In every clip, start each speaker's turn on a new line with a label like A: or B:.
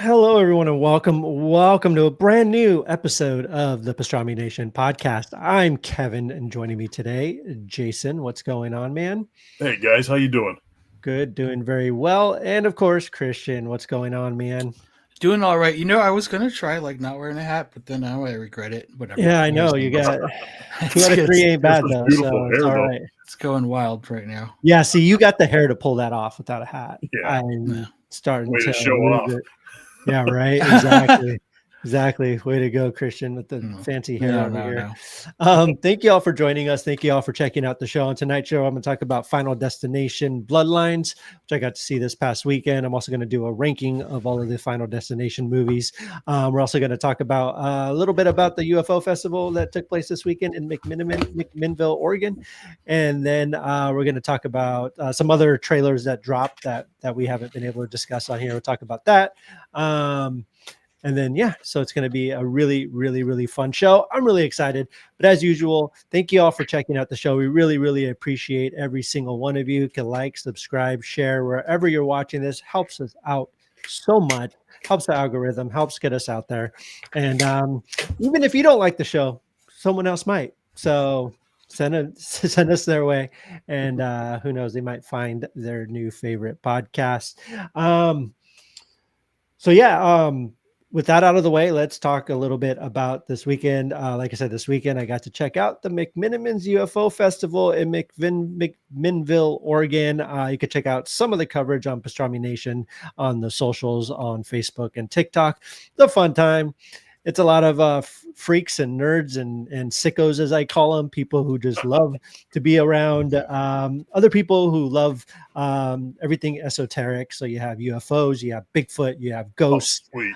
A: Hello, everyone, and welcome to a brand new episode of the Pastrami Nation Podcast. I'm Kevin, and joining me today, Jason. What's going on, man?
B: Hey guys, how you doing?
A: Good, doing very well, and of course, Christian. What's going on, man?
C: Doing all right. I was gonna try like not wearing a hat, but then now I regret it. Whatever.
A: Yeah, I know you got 2 out of 3 ain't bad
B: This is
A: though,
B: beautiful
A: so it's
B: hair,
A: all
B: though.
A: right.
C: It's going wild right now.
A: Yeah, see, you got the hair to pull that off without a hat.
B: Yeah.
A: I'm starting
B: Way
A: to
B: to show
A: lose
B: off.
A: it. Yeah, right. Exactly. Exactly. Way to go, Christian, with the
C: No.
A: fancy hair over here.
C: No.
A: Thank you all for joining us. Thank you all for checking out the show. On tonight's show, I'm going to talk about Final Destination Bloodlines, which I got to see this past weekend. I'm also going to do a ranking of all of the Final Destination movies. We're also going to talk about a little bit about the UFO festival that took place this weekend in McMinnville, Oregon. And then we're going to talk about some other trailers that dropped that we haven't been able to discuss on here. We'll talk about that. And then, so it's going to be a really, really, really fun show. I'm really excited. But as usual, thank you all for checking out the show. We really, really appreciate every single one of you. You can like, subscribe, share, wherever you're watching this. Helps us out so much. Helps the algorithm, helps get us out there. And even if you don't like the show, someone else might. So send us their way. And who knows, they might find their new favorite podcast. With that out of the way, let's talk a little bit about this weekend. Like I said, this weekend I got to check out the McMinimans UFO Festival in McMinnville, Oregon. You can check out some of the coverage on Pastrami Nation on the socials on Facebook and TikTok. It's a fun time. It's a lot of freaks and nerds and sickos, as I call them, people who just love to be around other people who love everything esoteric. So you have UFOs, you have Bigfoot, you have ghosts, you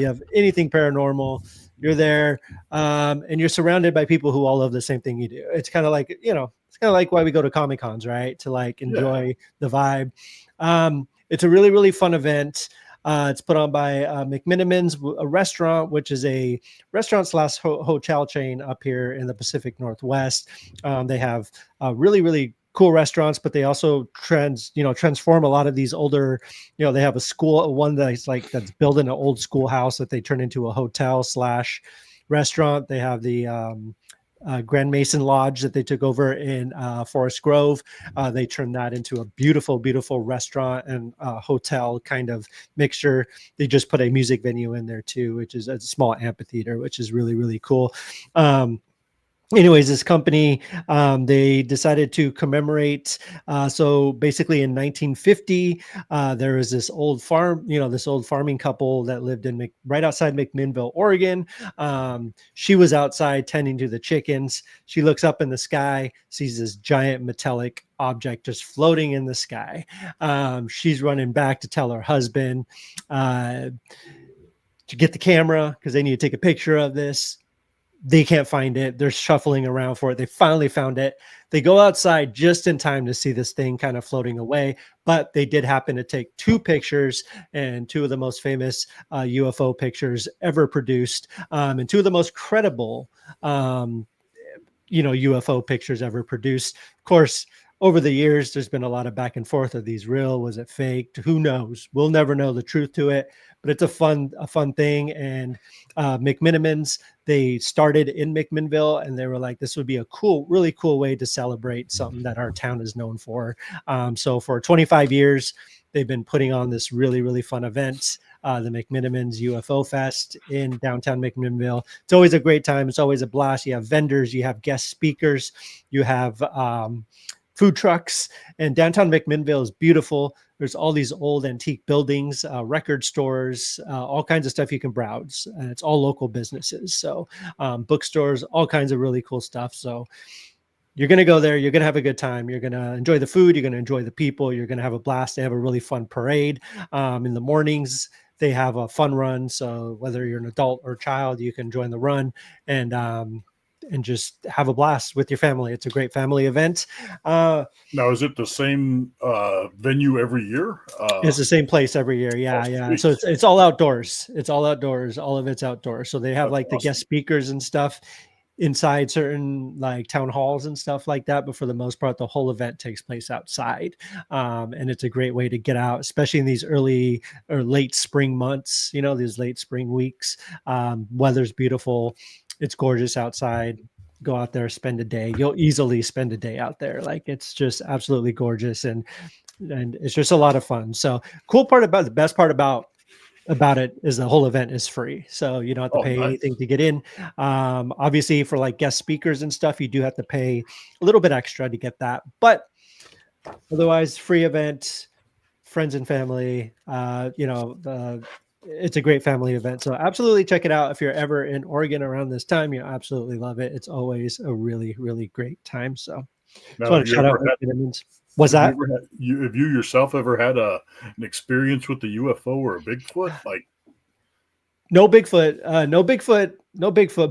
A: have anything paranormal. You're there, and you're surrounded by people who all love the same thing you do. It's kind of like, it's kind of like why we go to Comic Cons, right? To like enjoy the vibe. It's a really, really fun event. It's put on by McMinimans, a restaurant, which is a restaurant / hotel chain up here in the Pacific Northwest. They have really, really cool restaurants, but they also transform a lot of these older, they have one that's building an old schoolhouse that they turn into a hotel / restaurant. They have the Grand Mason Lodge that they took over in Forest Grove. They turned that into a beautiful, beautiful restaurant and hotel kind of mixture. They just put a music venue in there too, which is a small amphitheater, which is really, really cool. Anyways, this company, they decided to commemorate. So basically in 1950, there was this old farming couple that lived in right outside McMinnville, Oregon. She was outside tending to the chickens. She looks up in the sky, sees this giant metallic object just floating in the sky. She's running back to tell her husband to get the camera because they need to take a picture of this. They can't find it. They're shuffling around for it. They finally found it. They go outside just in time to see this thing kind of floating away, but they did happen to take 2 pictures, and 2 of the most famous UFO pictures ever produced, and 2 of the most credible, UFO pictures ever produced. Of course, over the years, there's been a lot of back and forth. Are these real? Was it faked? Who knows? We'll never know the truth to it, but it's a fun thing. And McMinimans, they started in McMinnville, and they were like, this would be a really cool way to celebrate something that our town is known for. So for 25 years, they've been putting on this really, really fun event, the McMinimans UFO Fest in downtown McMinnville. It's always a great time. It's always a blast. You have vendors, you have guest speakers, you have food trucks, and downtown McMinnville is beautiful. There's all these old antique buildings, record stores, all kinds of stuff you can browse, and it's all local businesses. So bookstores, all kinds of really cool stuff. So you're going to go there. You're going to have a good time. You're going to enjoy the food. You're going to enjoy the people. You're going to have a blast. They have a really fun parade in the mornings. They have a fun run. So whether you're an adult or child, you can join the run and just have a blast with your family. It's a great family event.
B: Now, is it the same venue every year?
A: It's the same place every year. Yeah. So it's all outdoors. It's all outdoors. All of it's outdoors. So they have the guest speakers and stuff inside certain like town halls and stuff like that, but for the most part the whole event takes place outside, and it's a great way to get out, especially in these early or late spring months, these late spring weeks. Weather's beautiful, it's gorgeous outside. Go out there, spend a day. You'll easily spend a day out there. Like, it's just absolutely gorgeous, and it's just a lot of fun. So the best part about it is the whole event is free, so you don't have to pay anything to get in. Obviously for like guest speakers and stuff, you do have to pay a little bit extra to get that, but otherwise free event, friends and family. It's a great family event, so absolutely check it out. If you're ever in Oregon around this time, you'll absolutely love it. It's always a really, really great time. So
B: Now,
A: just want to shout out what's that?
B: Have you yourself ever had an experience with the UFO or a Bigfoot? Like,
A: no Bigfoot,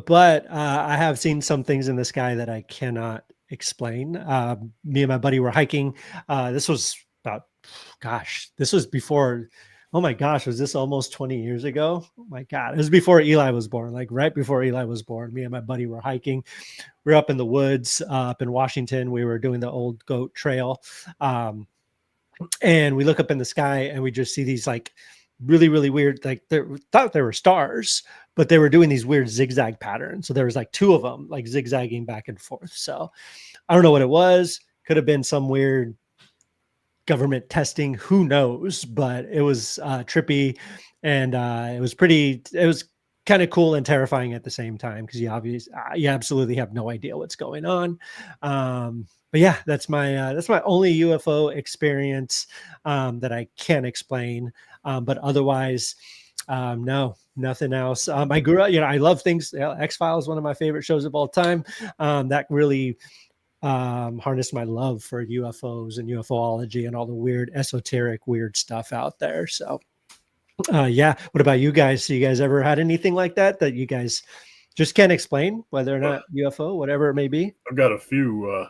A: but I have seen some things in the sky that I cannot explain. Me and my buddy were hiking. This was before, oh my gosh, was this almost 20 years ago? Oh my God, it was before Eli was born, like right before Eli was born. Me and my buddy were hiking. We were up in the woods, up in Washington. We were doing the old goat trail. And we look up in the sky and we just see these like really, really weird, like thought they were stars, but they were doing these weird zigzag patterns. So there was like two of them like zigzagging back and forth. So I don't know what it was. Could have been some weird government testing, who knows, but it was trippy, and it was kind of cool and terrifying at the same time, because you absolutely have no idea what's going on. But yeah, that's my only UFO experience that I can explain. But otherwise, no, nothing else. I grew up, I love things. X-Files is one of my favorite shows of all time. That really harnessed my love for UFOs and UFOlogy and all the weird, esoteric, weird stuff out there. So, yeah. What about you guys? So you guys ever had anything like that you guys just can't explain, whether or not UFO, whatever it may be?
B: I've got a few.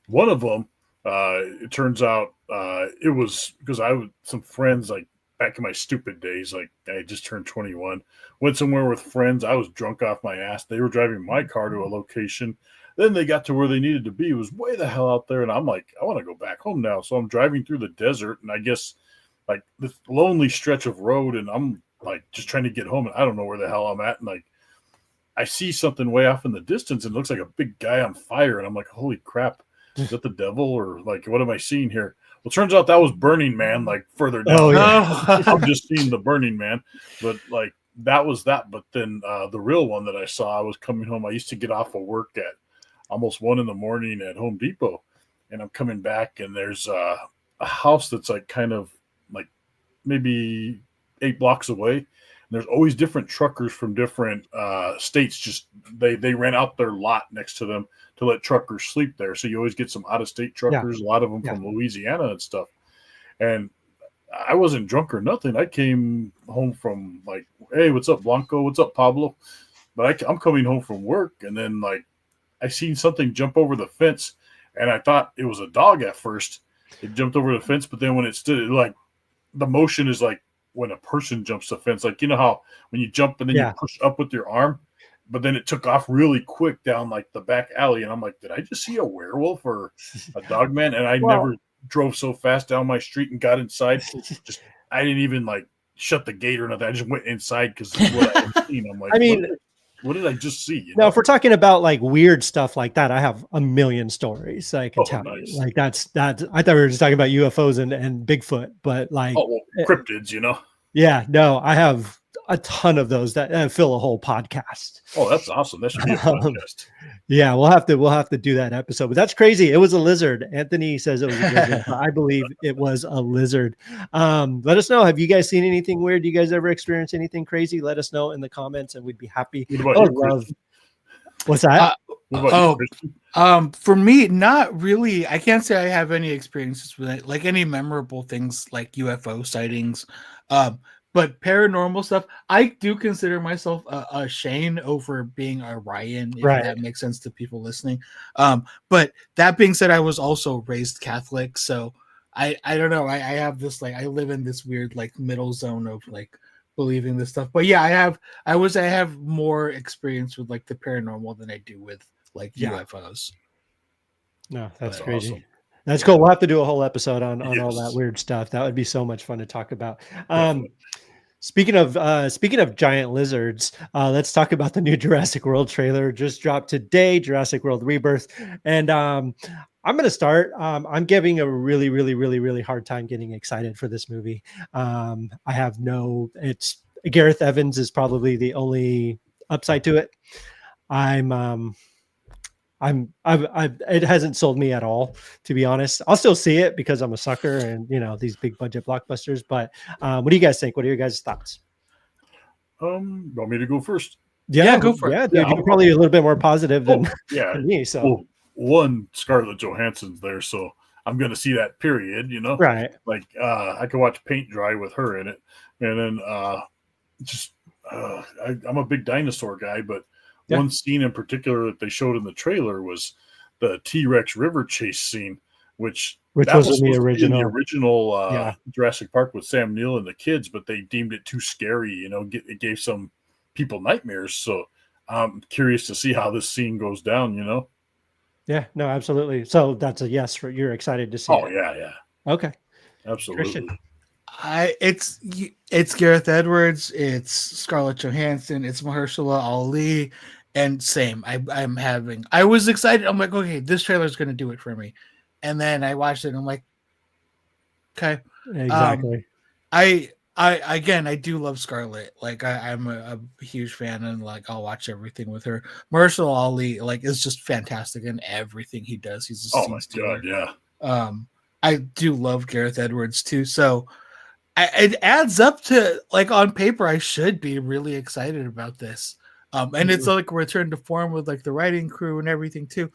B: One of them, it turns out it was because some friends, like back in my stupid days, like I just turned 21, went somewhere with friends. I was drunk off my ass. They were driving my car to a location. Then they got to where they needed to be. It was way the hell out there. And I'm like, I want to go back home now. So I'm driving through the desert, and I guess like this lonely stretch of road, and I'm like just trying to get home, and I don't know where the hell I'm at. And like, I see something way off in the distance, and it looks like a big guy on fire. And I'm like, holy crap, is that the devil, or like, what am I seeing here? Well, turns out that was Burning Man, like further down.
A: Oh, yeah.
B: I'm just seeing the Burning Man, but like that was that. But then the real one that I saw, I was coming home. I used to get off of work at almost 1 a.m. at Home Depot, and I'm coming back, and there's a house that's like kind of like maybe 8 blocks away. And there's always different truckers from different states. Just they rent out their lot next to them to let truckers sleep there. So you always get some out-of-state truckers, a lot of them from Louisiana and stuff. And I wasn't drunk or nothing. I came home from like, hey, what's up, Blanco? What's up, Pablo? But I'm coming home from work, and then like I seen something jump over the fence, and I thought it was a dog at first. It jumped over the fence, but then when it stood, like the motion is like when a person jumps the fence. Like, you know how when you jump and then you push up with your arm, but then it took off really quick down like the back alley. And I'm like, did I just see a werewolf or a dog man? And I never drove so fast down my street and got inside. I didn't even like shut the gate or nothing. I just went inside because what I had seen. I'm like, what did I just see? You know?
A: Now, if we're talking about like weird stuff like that, I have a million stories I can tell you. Like that's. I thought we were just talking about UFOs and Bigfoot, but like
B: cryptids, you know?
A: Yeah, no, I have a ton of those that fill a whole podcast.
B: Oh, that's awesome. That should be a podcast.
A: Yeah, we'll have to do that episode. But that's crazy. It was a lizard. Anthony says it was a lizard. I believe it was a lizard. Let us know. Have you guys seen anything weird? Do you guys ever experience anything crazy? Let us know in the comments, and we'd be happy. What's that?
C: For me, not really. I can't say I have any experiences with it, like any memorable things like UFO sightings. But paranormal stuff, I do consider myself a Shane over being a Ryan, if that makes sense to people listening. But that being said, I was also raised Catholic, so I don't know. I have this like I live in this weird like middle zone of like believing this stuff. But yeah, I have more experience with like the paranormal than I do with like UFOs.
A: No, that's
B: But
A: crazy.
B: awesome.
A: That's cool. We'll have to do a whole episode on all
B: Yes.
A: that weird stuff. That would be so much fun to talk about.
B: Definitely.
A: Speaking of giant lizards, let's talk about the new Jurassic World trailer. Just dropped today, Jurassic World Rebirth. And I'm going to start. I'm giving a really, really, really, really hard time getting excited for this movie. It's Gareth Evans is probably the only upside to it. It hasn't sold me at all, to be honest. I'll still see it because I'm a sucker and, these big budget blockbusters. But what do you guys think? What are your guys' thoughts?
B: Want me to go first?
C: Yeah, go for it.
A: Yeah, dude, you're probably a little bit more positive than me. So,
B: well, one, Scarlett Johansson's there, so I'm going to see that period,
A: right.
B: Like, I can watch paint dry with her in it. And then I'm a big dinosaur guy, but one scene in particular that they showed in the trailer was the T-Rex river chase scene, which
A: was in the original
B: Jurassic Park with Sam Neill and the kids, but they deemed it too scary. It gave some people nightmares. So I'm curious to see how this scene goes down.
A: Yeah, no, absolutely. So that's a yes. You're excited to see.
B: Oh
A: it.
B: yeah.
A: Okay,
B: absolutely.
C: Christian. It's Gareth Edwards. It's Scarlett Johansson. It's Mahershala Ali. And same, I was excited. I'm like, okay, this trailer is going to do it for me. And then I watched it and I'm like, okay.
A: Exactly.
C: I do love Scarlett. Like I'm a huge fan and like, I'll watch everything with her. Mahershala Ali, like, is just fantastic in everything he does. He's a
B: my God, yeah.
C: I do love Gareth Edwards too. So it adds up to, like, on paper, I should be really excited about this. And it's like a return to form with like the writing crew and everything too.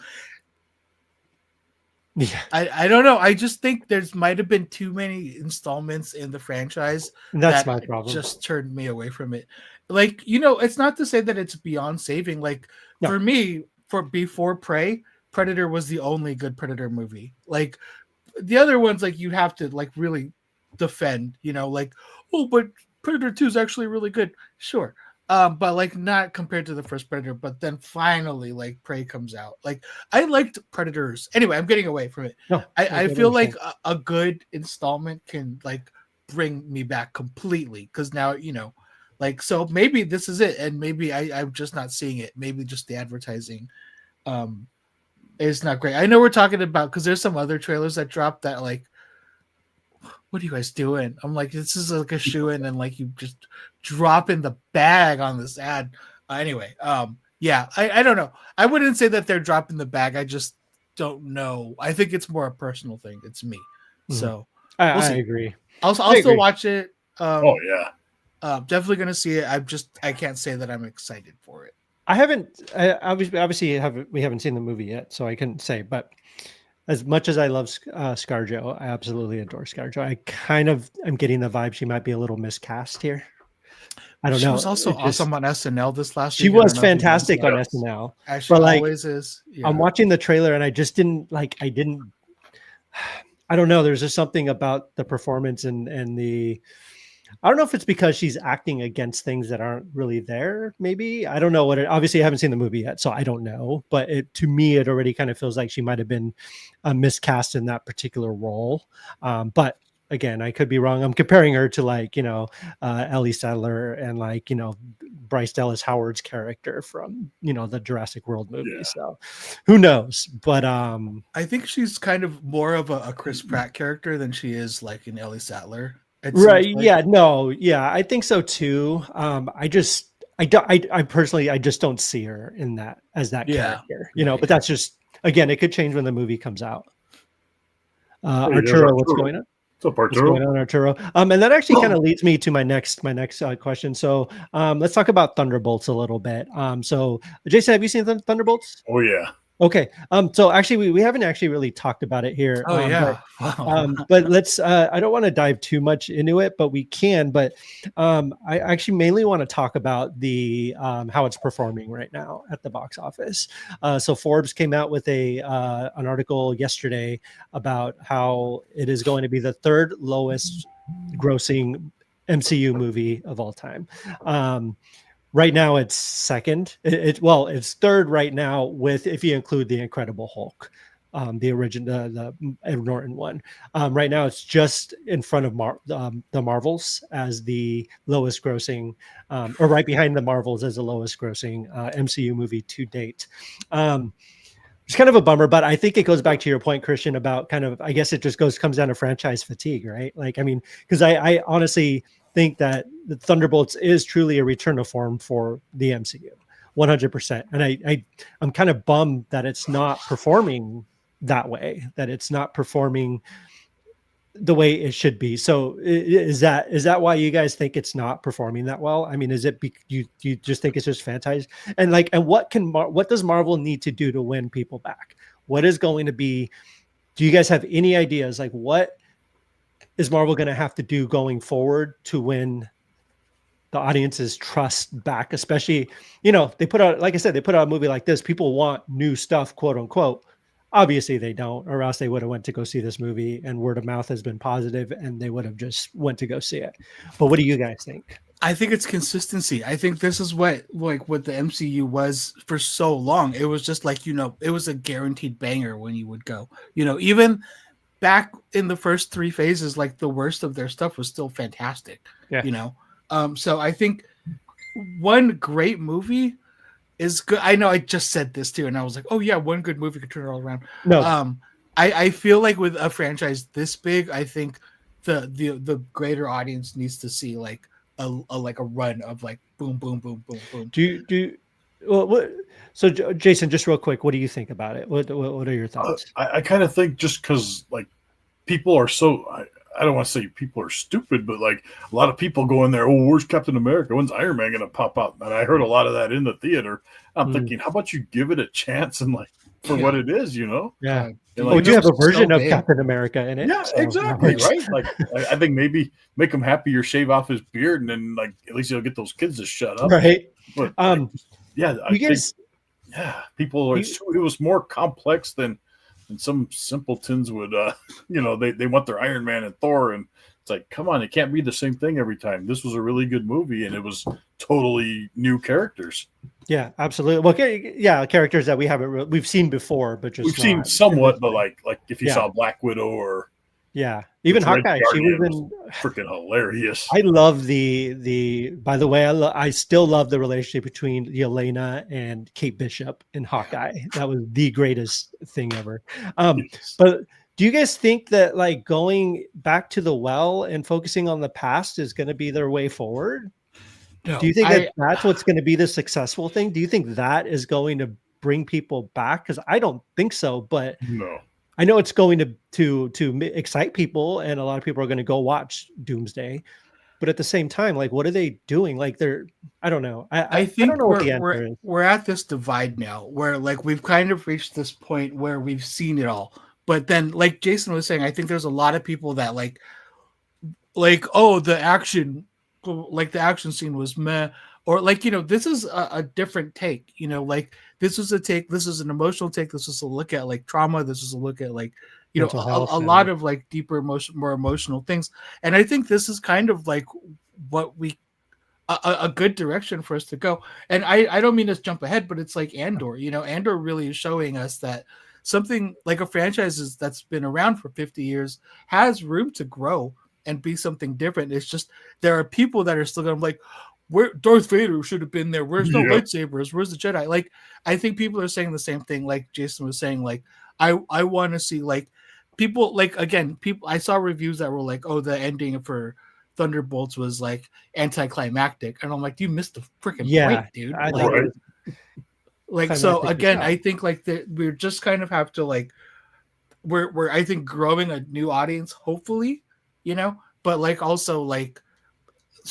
A: Yeah,
C: I don't know. I just think there's might have been too many installments in the franchise.
A: That's my problem.
C: Just turned me away from it. Like, it's not to say that it's beyond saving. Like, for me, before Prey, Predator was the only good Predator movie. Like, the other ones, like, you have to like really defend. Like, oh, but Predator 2 is actually really good. Sure. But like not compared to the first Predator, but then finally like Prey comes out. Like, I liked Predators. Anyway, I'm getting away from it.
A: No,
C: I feel like a good installment can like bring me back completely. Cause now, like, so maybe this is it. And maybe I'm just not seeing it. Maybe just the advertising is not great. I know we're talking about, cause there's some other trailers that dropped that like, what are you guys doing? I'm like, this is like a shoe-in and like you just drop in the bag on this ad. Anyway, I don't know. I wouldn't say that they're dropping the bag. I just don't know. I think it's more a personal thing. It's me. Mm-hmm. So
A: I agree.
C: I'll still watch it.
B: Definitely
C: going to see it. I can't say that I'm excited for it.
A: I haven't, we haven't seen the movie yet, so I couldn't say, but as much as I love ScarJo, I absolutely adore ScarJo. I kind of am getting the vibe she might be a little miscast here. I don't know. She was
C: also awesome on SNL this last
A: week. She was fantastic on SNL.
C: As she always is.
A: Yeah. I'm watching the trailer and I just didn't I don't know. There's just something about the performance and the, I don't know if it's because she's acting against things that aren't really there. Maybe, I don't know what obviously I haven't seen the movie yet, so I don't know, but to me, it already kind of feels like she might've been miscast in that particular role. But again, I could be wrong. I'm comparing her to like, Ellie Sattler and like, Bryce Dallas Howard's character from, the Jurassic World movie. Yeah. So who knows? But
C: I think she's kind of more of a Chris Pratt character than she is like an Ellie Sattler.
A: Right. Like. Yeah. No. Yeah. I think so too. I personally just don't see her in that as that character, but that's just, again, it could change when the movie comes out. Arturo, what's going on?
B: What's up, Arturo?
A: What's going on, Arturo? And that actually kind of leads me to my next question. So let's talk about Thunderbolts a little bit. So Jason, have you seen Thunderbolts?
B: Oh yeah.
A: Okay. So actually we haven't actually really talked about it here.
C: Oh yeah.
A: But let's I don't want to dive too much into it, but we can. But I actually mainly want to talk about the how it's performing right now at the box office. So Forbes came out with an article yesterday about how it is going to be the third lowest grossing MCU movie of all time. Right now it's second. It's third right now with, if you include the Incredible Hulk, the original, the Edward Norton one. Right now it's just in front of the Marvels as the lowest grossing, or right behind the Marvels as the lowest grossing MCU movie to date. It's kind of a bummer, but I think it goes back to your point, Christian, about kind of, I guess it just comes down to franchise fatigue, right? Like, I mean, because I honestly think that the Thunderbolts is truly a return to form for the MCU, 100%. And I'm kind of bummed that it's not performing that way, that it's not performing the way it should be. So is that why you guys think it's not performing that well? I mean, is it you just think it's just fantastic? And like, and what does Marvel need to do to win people back? What is going to be? Do you guys have any ideas? Like, what is Marvel going to have to do going forward to win the audience's trust back? Especially, they put out, like I said, they put out a movie like this. People want new stuff, quote unquote. Obviously they don't, or else they would have went to go see this movie, and word of mouth has been positive and they would have just went to go see it. But what do you guys think?
C: I think it's consistency. I think this is what the MCU was for so long. It was just like, it was a guaranteed banger when you would go, even back in the first three phases, like the worst of their stuff was still fantastic.
A: Yeah.
C: So I think one great movie is good. I know I just said this too, and I was like, oh yeah, one good movie could turn it all around.
A: No.
C: I feel like with a franchise this big, I think the greater audience needs to see like a run of like boom, boom, boom, boom, boom.
A: So Jason, just real quick, what do you think about it? What are your thoughts?
B: I kind of think just because like people are so, I don't want to say people are stupid, but like a lot of people go in there, oh, where's Captain America? When's Iron Man going to pop out? And I heard a lot of that in the theater. I'm thinking, how about you give it a chance and like for what it is,
A: Yeah.
B: And
A: we do have a version of Captain America in it.
B: Yeah, so, exactly. Right. Like I think maybe make him happy or shave off his beard, and then like at least he'll get those kids to shut up.
A: Right.
B: But people are. It was more complex than some simpletons would. They want their Iron Man and Thor, and it's like, come on, it can't be the same thing every time. This was a really good movie, and it was totally new characters.
A: Yeah, absolutely. Well, characters that we've seen before, but just
B: we've seen somewhat, but like if you saw Black Widow or
A: even Hawkeye, she was
B: freaking hilarious.
A: I love the. By the way, I still love the relationship between Yelena and Kate Bishop in Hawkeye. That was the greatest thing ever.
B: Yes.
A: But do you guys think that like going back to the well and focusing on the past is going to be their way forward?
C: No,
A: do you think that's what's going to be the successful thing? Do you think that is going to bring people back? Because I don't think so, but
B: no.
A: I know it's going to excite people, and a lot of people are going to go watch Doomsday. But at the same time, like, what are they doing? Like, I don't know.
C: I think
A: don't know what the answer is.
C: We're at this divide now, where like we've kind of reached this point where we've seen it all. But then, like Jason was saying, I think there's a lot of people that like the action scene was meh, or like this is a different take. Like this is an emotional take. This is a look at like trauma. This is a look at like a lot of like deeper more emotional things. And I think this is kind of like what a good direction for us to go. And I don't mean to jump ahead, but it's like Andor. Andor really is showing us that something like a franchise that's been around for 50 years has room to grow and be something different. It's just there are people that are still going to be like, where Darth Vader should have been there. Where's no lightsabers? Where's the Jedi? Like, I think people are saying the same thing. Like Jason was saying, like, I want to see like people like, again, people, I saw reviews that were like, oh, the ending for Thunderbolts was like anticlimactic. And I'm like, you missed the freaking point, dude. So again, I think like we're just kind of have to like, we're I think growing a new audience, hopefully, but like also like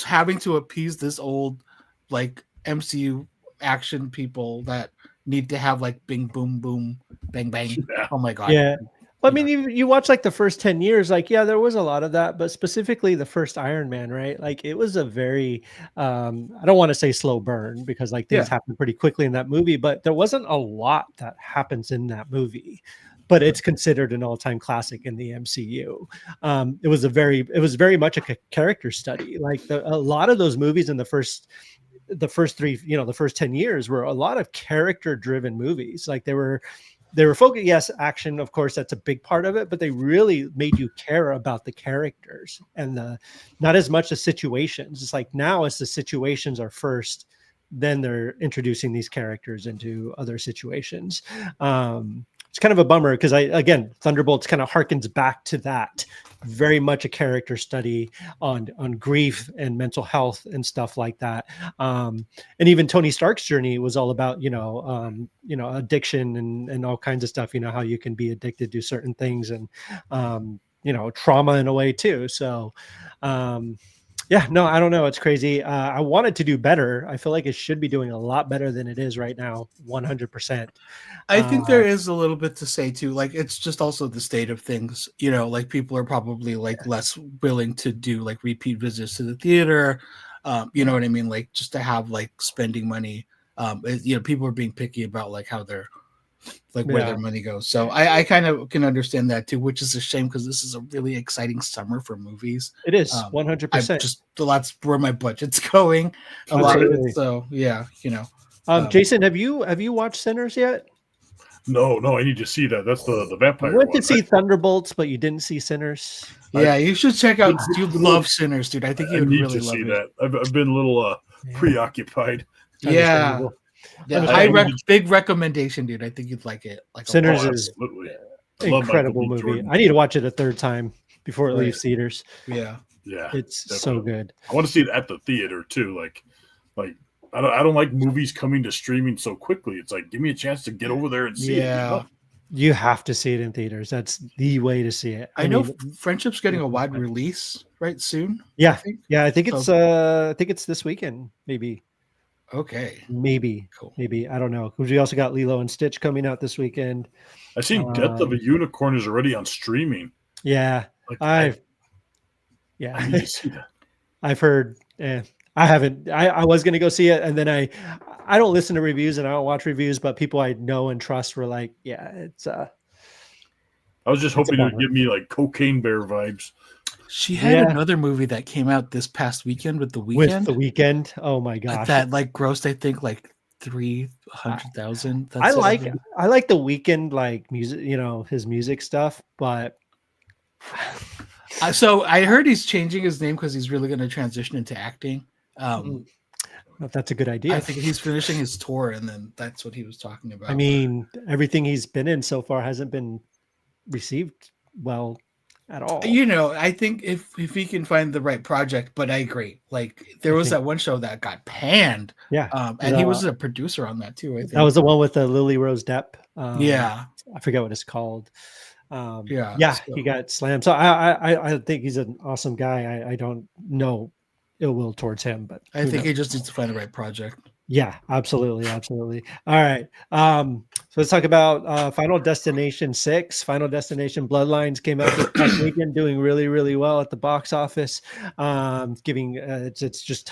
C: having to appease this old like MCU action people that need to have like bing boom boom bang bang.
B: Yeah.
C: Oh my god.
A: Yeah. Well, I mean, you watch like the first 10 years, like, yeah, there was a lot of that, but specifically the first Iron Man, right? Like it was a very, I don't want to say slow burn because like things happen pretty quickly in that movie, but there wasn't a lot that happens in that movie. but it's considered an all-time classic in the MCU. It was very much a character study. Like a lot of those movies in the first three, the first 10 years were a lot of character driven movies. Like they were focused, yes, action, of course, that's a big part of it, but they really made you care about the characters and not as much the situations. It's like now it's the situations are first, then they're introducing these characters into other situations. It's kind of a bummer because Thunderbolts kind of harkens back to that, very much a character study on grief and mental health and stuff like that. And even Tony Stark's journey was all about, addiction and all kinds of stuff, how you can be addicted to certain things and, trauma in a way too. So, yeah, no, I don't know. It's crazy. I want it to do better. I feel like it should be doing a lot better than it is right now. 100%.
C: I think there is a little bit to say too. Like it's just also the state of things, like people are probably like less willing to do like repeat visits to the theater. You know what I mean? Like just to have like spending money. People are being picky about like how they're like where their money goes. So I kind of can understand that too, which is a shame because this is a really exciting summer for movies.
A: It is 100%.
C: That's where my budget's going. A lot of it. So yeah,
A: Jason, have you watched Sinners yet?
B: No, I need to see that. That's the vampire.
A: You went to see Thunderbolts, but you didn't see Sinners.
C: Yeah, you should check out. You love Sinners, dude. I think you would really love it.
B: That. I've been a little preoccupied.
C: Yeah. Big recommendation, dude. I think you'd like it. Like
A: Sinners is incredible movie. Jordan. I need to watch it a third time before it leaves theaters.
C: Yeah,
A: it's definitely so good.
B: I want to see it at the theater too. Like I don't like movies coming to streaming so quickly. It's like give me a chance to get over there and see it.
A: Yeah, you have to see it in theaters. That's the way to see it.
C: I know Friendship's getting a wide release right soon.
A: Yeah, I think it's this weekend, maybe.
C: Okay.
A: Maybe.
C: Cool.
A: Maybe. I don't know. Because we also got Lilo and Stitch coming out this weekend.
B: I've seen Death of a Unicorn is already on streaming.
A: Yeah.
B: I need to see that.
A: I've heard. I haven't. I was going to go see it. And then I don't listen to reviews and I don't watch reviews, but people I know and trust were like, yeah, it's.
B: I was just hoping it would give me like Cocaine Bear vibes.
C: She had another movie that came out this past weekend with The Weeknd.
A: Oh my gosh.
C: That like grossed, I think, like 300,000.
A: I like The Weeknd, like music, his music stuff, but
C: so I heard he's changing his name because he's really going to transition into acting.
A: That's a good idea.
C: I think he's finishing his tour, and then that's what he was talking about.
A: I mean, everything he's been in so far hasn't been received well at all.
C: I think if he can find the right project, but I agree. Like there was that one show that got panned.
A: Yeah.
C: And he was a producer on that too. I think
A: that was the one with Lily Rose Depp.
C: Yeah.
A: I forget what it's called.
C: So.
A: He got slammed. So I think he's an awesome guy. I don't know ill will towards him, but
C: I think he just needs to find the right project.
A: Yeah, absolutely. All right. So let's talk about Final Destination 6. Final Destination Bloodlines came out this past weekend, doing really, really well at the box office. It's just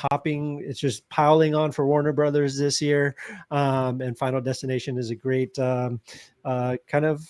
A: piling on for Warner Brothers this year. And Final Destination is a great kind of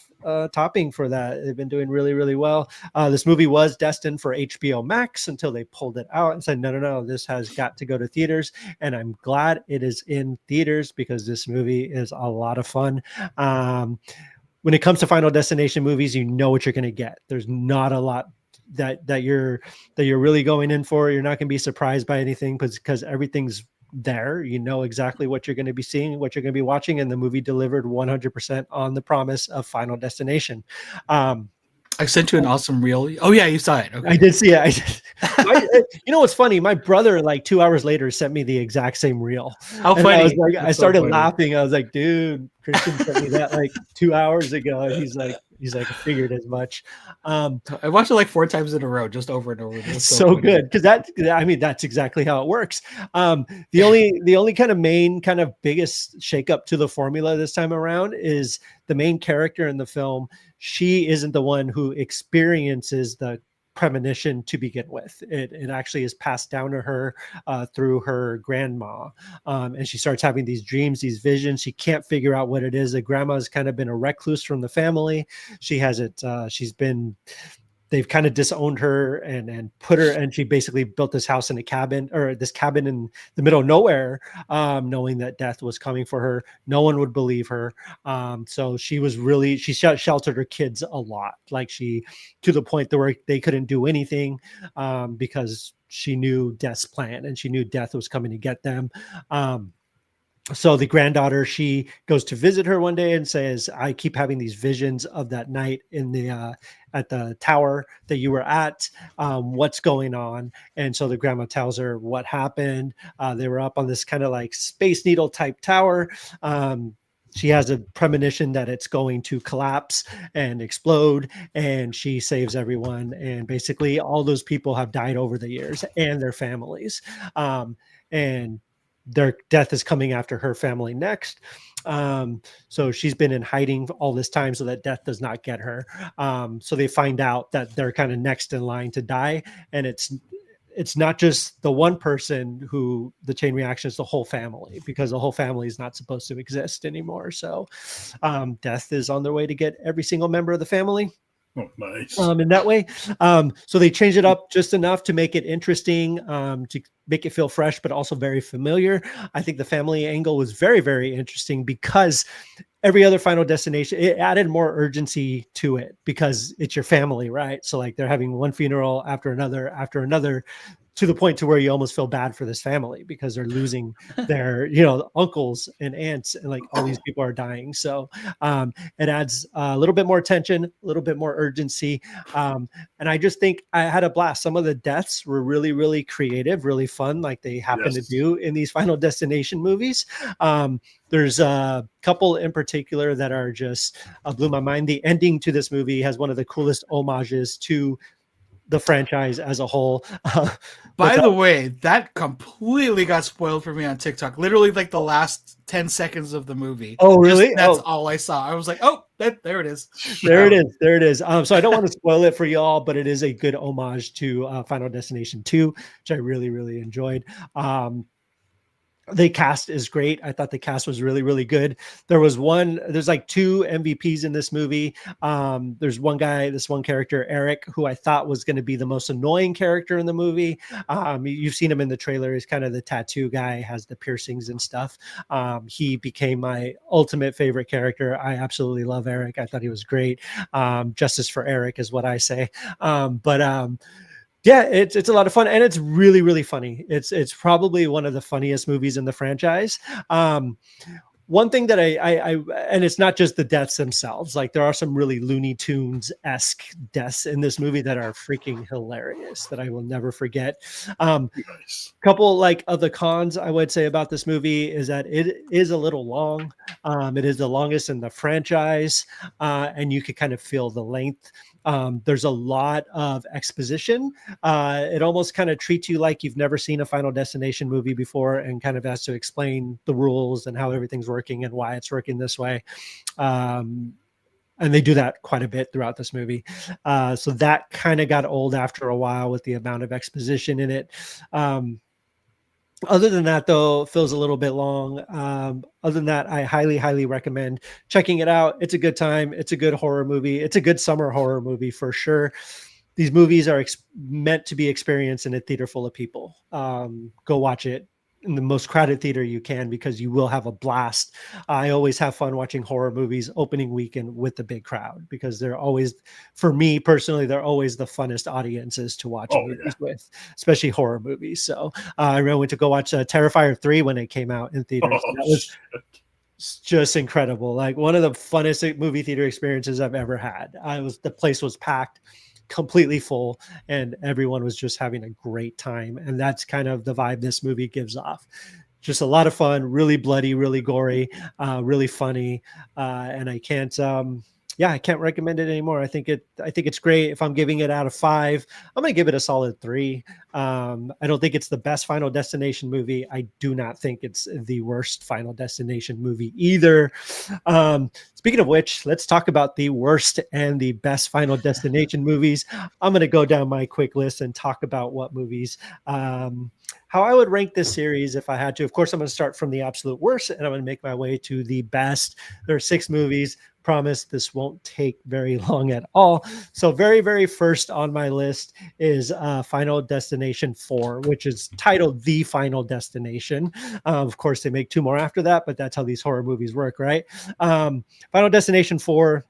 A: topping for that. They've been doing really, really well. This movie was destined for HBO Max until they pulled it out and said, no, this has got to go to theaters. And I'm glad it is in theaters because this movie is a lot of fun. When it comes to Final Destination movies, you know what you're going to get. There's not a lot that you're really going in for. You're not going to be surprised by anything because everything's there. You know exactly what you're going to be seeing, what you're going to be watching, and the movie delivered 100% on the promise of Final Destination.
C: I sent you an awesome reel. Oh yeah, you saw it. Okay.
A: I did see it. You know what's funny? My brother, like 2 hours later, sent me the exact same reel.
C: How funny!
A: I started laughing. I was like, "Dude, Christian sent me that like 2 hours ago." And he's like, I figured as much.
C: I watched it like 4 times in a row, just over and over.
A: It's so good because that's exactly how it works. The only kind of main kind of biggest shakeup to the formula this time around is the main character in the film. She isn't the one who experiences the premonition to begin with. It actually is passed down to her through her grandma. And she starts having these dreams, these visions. She can't figure out what it is. The grandma's kind of been a recluse from the family. She hasn't, they've kind of disowned her and put her, and she basically built this house in a cabin, or this cabin in the middle of nowhere, knowing that death was coming for her. No one would believe her. So she sheltered her kids a lot, to the point where they couldn't do anything because she knew death's plan, and she knew death was coming to get them. So the granddaughter, she goes to visit her one day and says, I keep having these visions of that night in the at the tower that you were at. What's going on? And so the grandma tells her what happened. They were up on this kind of like Space Needle type tower. She has a premonition that it's going to collapse and explode, and she saves everyone. And basically all those people have died over the years, and their families. And their death is coming after her family next. So she's been in hiding all this time so that death does not get her. So they find out that they're kind of next in line to die. And it's not just the one person who the chain reaction is, the whole family, because the whole family is not supposed to exist anymore. So death is on their way to get every single member of the family.
B: Oh, nice.
A: In that way. So they changed it up just enough to make it interesting, to make it feel fresh, but also very familiar. I think the family angle was very, very interesting because every other Final Destination, it added more urgency to it because it's your family, right? So like they're having one funeral after another, to the point to where you almost feel bad for this family because they're losing their, uncles and aunts, and like all these people are dying. So it adds a little bit more tension, a little bit more urgency. And I just think I had a blast. Some of the deaths were really, really creative, really fun, like they happen to do in these Final Destination movies. There's a couple in particular that are just blew my mind. The ending to this movie has one of the coolest homages to the franchise as a whole.
C: By the way, that completely got spoiled for me on TikTok. Literally like the last 10 seconds of the movie.
A: Oh, really?
C: That's all I saw. I was like, oh, there it is.
A: There it is. So I don't want to spoil it for y'all, but it is a good homage to Final Destination 2, which I really, really enjoyed. The cast is great. I thought the cast was really, really good. There's like two MVPs in this movie. There's this one character, Eric, who I thought was going to be the most annoying character in the movie. You've seen him in the trailer. He's kind of the tattoo guy, has the piercings and stuff. He became my ultimate favorite character. I absolutely love Eric. I thought he was great. Justice for Eric is what I say. Yeah, it's a lot of fun, and it's really, really funny. It's probably one of the funniest movies in the franchise. One thing that I and it's not just the deaths themselves. Like there are some really Looney Tunes-esque deaths in this movie that are freaking hilarious that I will never forget.
B: Nice.
A: Couple like of the cons I would say about this movie is that it is a little long. It is the longest in the franchise, and you could kind of feel the length. There's a lot of exposition. It almost kind of treats you like you've never seen a Final Destination movie before and kind of has to explain the rules and how everything's working and why it's working this way. And they do that quite a bit throughout this movie. So that kind of got old after a while with the amount of exposition in it. Other than that, though, it feels a little bit long. Other than that, I highly, highly recommend checking it out. It's a good time. It's a good horror movie. It's a good summer horror movie for sure. These movies are meant to be experienced in a theater full of people. Go watch it in the most crowded theater you can because you will have a blast. I always have fun watching horror movies opening weekend with the big crowd because they're always, for me personally, they're always the funnest audiences to watch movies with, especially horror movies. So I remember I went to go watch Terrifier 3 when it came out in theaters. That was just incredible. Like one of the funnest movie theater experiences I've ever had. The place was packed, completely full, and everyone was just having a great time. And that's kind of the vibe this movie gives off. Just a lot of fun, really bloody, really gory, really funny. And I can't Yeah, I can't recommend it anymore. I think it's great. If I'm giving it out of 5, I'm going to give it a solid 3. I don't think it's the best Final Destination movie. I do not think it's the worst Final Destination movie either. Speaking of which, let's talk about the worst and the best Final Destination movies. I'm going to go down my quick list and talk about what movies, how I would rank this series if I had to. Of course, I'm going to start from the absolute worst and I'm going to make my way to the best. There are 6 movies. Promise this won't take very long at all. So very, very first on my list is Final Destination 4, which is titled The Final Destination. Of course, they make 2 more after that, but that's how these horror movies work, right? Final Destination 4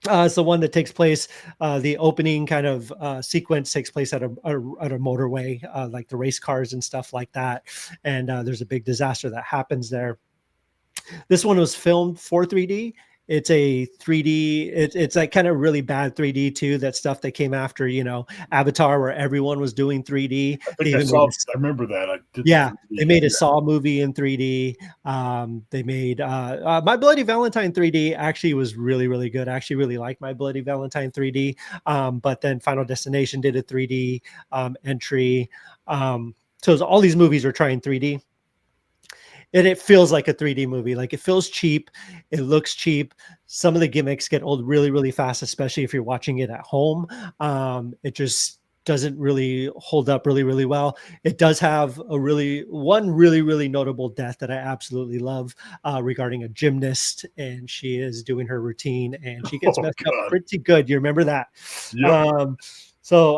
A: it's the one that takes place. The opening kind of sequence takes place at a motorway, like the race cars and stuff like that. And there's a big disaster that happens there. This one was filmed for 3D. It's a 3D. It's like kind of really bad 3D too. That stuff that came after, Avatar, where everyone was doing 3D.
B: I think I remember that. I did.
A: Yeah, they made a Saw movie in 3D. They made My Bloody Valentine 3D actually was really, really good. I actually really like My Bloody Valentine 3D. But then Final Destination did a 3D entry. So all these movies are trying 3D. And it feels like a 3D movie. Like it feels cheap. It looks cheap. Some of the gimmicks get old really, really fast, especially if you're watching it at home. It just doesn't really hold up really, really well. It does have one really, really notable death that I absolutely love regarding a gymnast, and she is doing her routine and she gets messed up pretty good. You remember that? Yep. So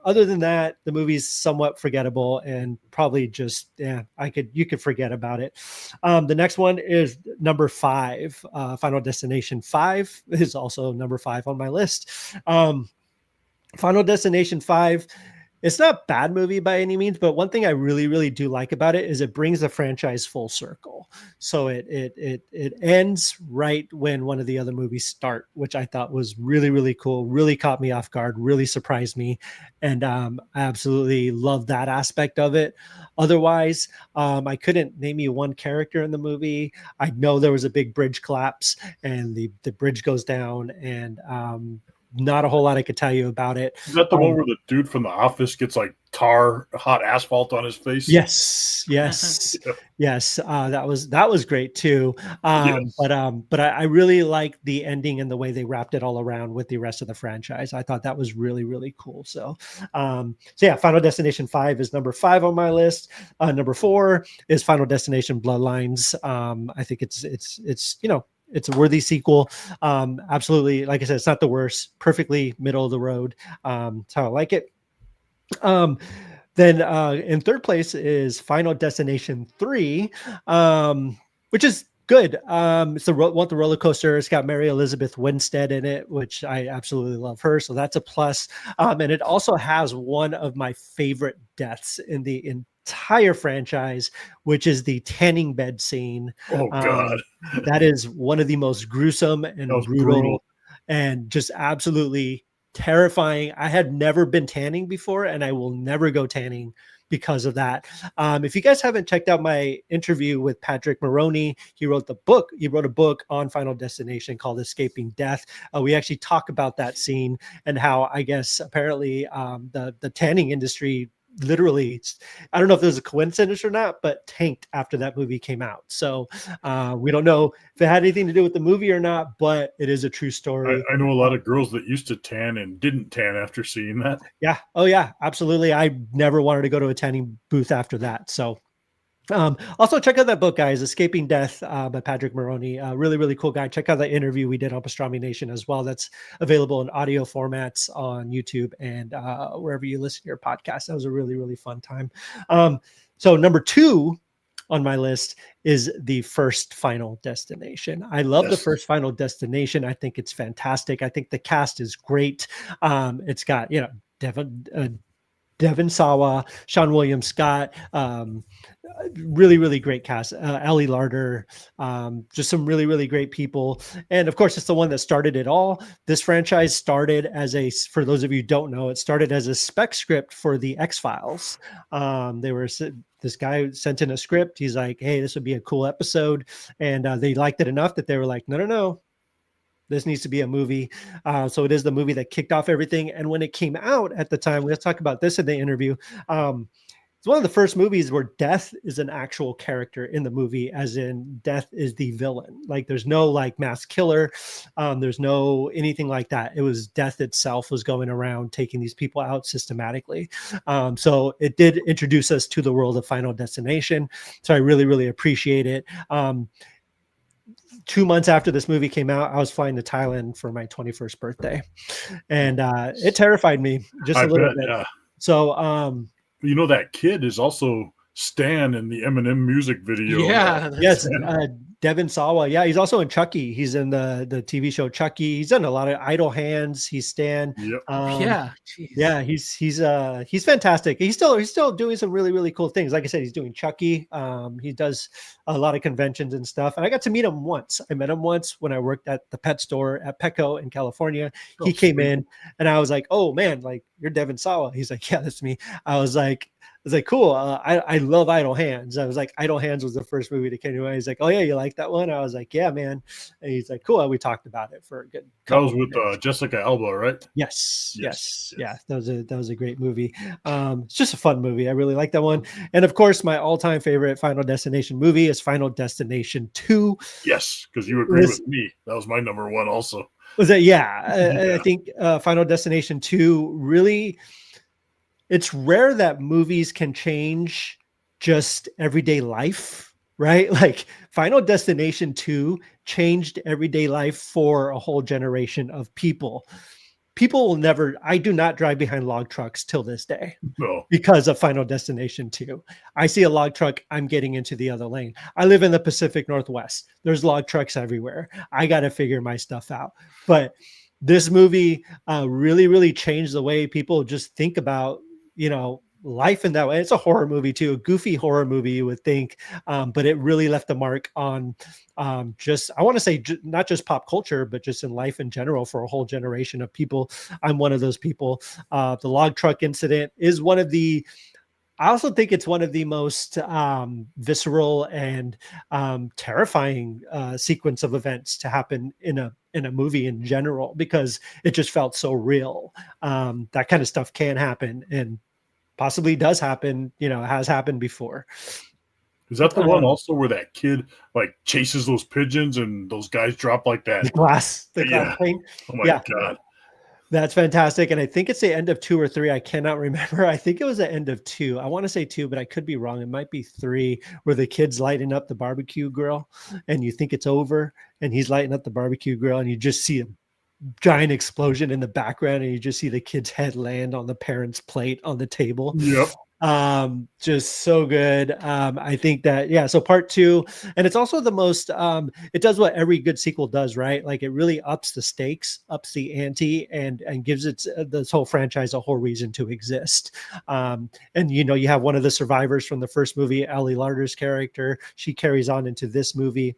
A: other than that, the movie's somewhat forgettable and probably just, you could forget about it. The next one is number 5. Final Destination 5 is also number 5 on my list. Final Destination 5, it's not a bad movie by any means, but one thing I really, really do like about it is it brings the franchise full circle. So it ends right when one of the other movies start, which I thought was really, really cool, really caught me off guard, really surprised me. And I absolutely love that aspect of it. Otherwise, I couldn't name you one character in the movie. I know there was a big bridge collapse and the bridge goes down, and not a whole lot I could tell you about it.
B: Is that the one where the dude from The Office gets like hot asphalt on his face?
A: Yes. Yes. That was great too. Yes. But I really like the ending and the way they wrapped it all around with the rest of the franchise. I thought that was really, really cool. So yeah, Final Destination 5 is number 5 on my list. Number 4 is Final Destination Bloodlines. I think it's a worthy sequel. Absolutely. Like I said, it's not the worst, perfectly middle of the road. That's how I like it. Then in third place is Final Destination 3, which is good. It's the roller coaster. It's got Mary Elizabeth Winstead in it, which I absolutely love her. So that's a plus. And it also has one of my favorite deaths in the entire franchise, which is the tanning bed scene.
B: Oh God.
A: That is one of the most gruesome and brutal and just absolutely terrifying. I had never been tanning before, and I will never go tanning because of that. If you guys haven't checked out my interview with Patrick Maroney, he wrote a book on Final Destination called Escaping Death. We actually talk about that scene and how, I guess, apparently the tanning industry literally, I don't know if there's a coincidence or not, but tanked after that movie came out. So we don't know if it had anything to do with the movie or not, but it is a true story.
B: I know a lot of girls that used to tan and didn't tan after seeing that.
A: Yeah. Oh yeah, absolutely. I never wanted to go to a tanning booth after that. So also check out that book, guys, Escaping Death by Patrick Maroney. Really, really cool guy. Check out that interview we did on Pastrami Nation as well. That's available in audio formats on YouTube and wherever you listen to your podcast. That was a really, really fun time. So number 2 on my list is the first Final Destination. I love the first Final Destination. I think it's fantastic. I think the cast is great. It's got, Devon Sawa, Sean William Scott, really, really great cast. Ellie Larder, just some really, really great people. And of course, it's the one that started it all. This franchise started for those of you who don't know, it started as a spec script for the X-Files. This guy sent in a script. He's like, hey, this would be a cool episode. And they liked it enough that they were like, no. This needs to be a movie. So it is the movie that kicked off everything. And when it came out at the time, let's talk about this in the interview. It's one of the first movies where death is an actual character in the movie, as in death is the villain. Like there's no like mass killer. There's no anything like that. It was death itself was going around taking these people out systematically. So it did introduce us to the world of Final Destination. So I really, really appreciate it. 2 months after this movie came out, I was flying to Thailand for my 21st birthday, and it terrified me just a little bit. Yeah. So,
B: you know, that kid is also Stan in the Eminem music video.
C: Yeah.
A: Yes. Devin Sawa. Yeah. He's also in Chucky. He's in the TV show Chucky. He's done a lot of Idle Hands. He's Stan.
B: Yep.
C: Yeah. Geez.
A: Yeah. He's fantastic. He's still doing some really, really cool things. Like I said, he's doing Chucky. He does a lot of conventions and stuff. And I got to meet him once. I met him once when I worked at the pet store at Petco in California. He came in and I was like, oh man, like you're Devin Sawa. He's like, yeah, that's me. I was like, cool. I love Idle Hands. I was like, Idle Hands was the first movie that came to mind. He's like, oh yeah, you like that one? I was like, yeah, man. And he's like, cool. And we talked about it for a good.
B: That was with Jessica Alba, right?
A: Yes. Yeah, that was a great movie. It's just a fun movie. I really like that one. And of course, my all-time favorite Final Destination movie is Final Destination 2.
B: Yes, because you agree with me. That was my number one also.
A: Was that? Yeah. I think Final Destination 2 really. It's rare that movies can change just everyday life, right? Like Final Destination 2 changed everyday life for a whole generation of people. People will never, I do not drive behind log trucks till this day because of Final Destination 2. I see a log truck, I'm getting into the other lane. I live in the Pacific Northwest. There's log trucks everywhere. I got to figure my stuff out. But this movie really, really changed the way people just think about, life in that way. It's a horror movie too, a goofy horror movie, you would think. But it really left a mark on just, I want to say not just pop culture, but just in life in general for a whole generation of people. I'm one of those people. The log truck incident is I also think it's one of the most visceral and terrifying sequence of events to happen in a movie in general, because it just felt so real. That kind of stuff can happen and possibly does happen, has happened before.
B: Is that the one also where that kid like chases those pigeons and those guys drop like that?
A: The glass plane?
B: Oh my God.
A: That's fantastic. And I think it's the end of 2 or 3. I cannot remember. I think it was the end of 2. I want to say 2, but I could be wrong. It might be 3, where the kid's lighting up the barbecue grill and you think it's over and he's lighting up the barbecue grill and you just see a giant explosion in the background and you just see the kid's head land on the parent's plate on the table.
B: Yep.
A: Just so good. I think that, so part 2, and it's also the most, it does what every good sequel does, right? Like it really ups the stakes, ups the ante, and gives this whole franchise a whole reason to exist. And you have one of the survivors from the first movie, Ellie Larder's character. She carries on into this movie.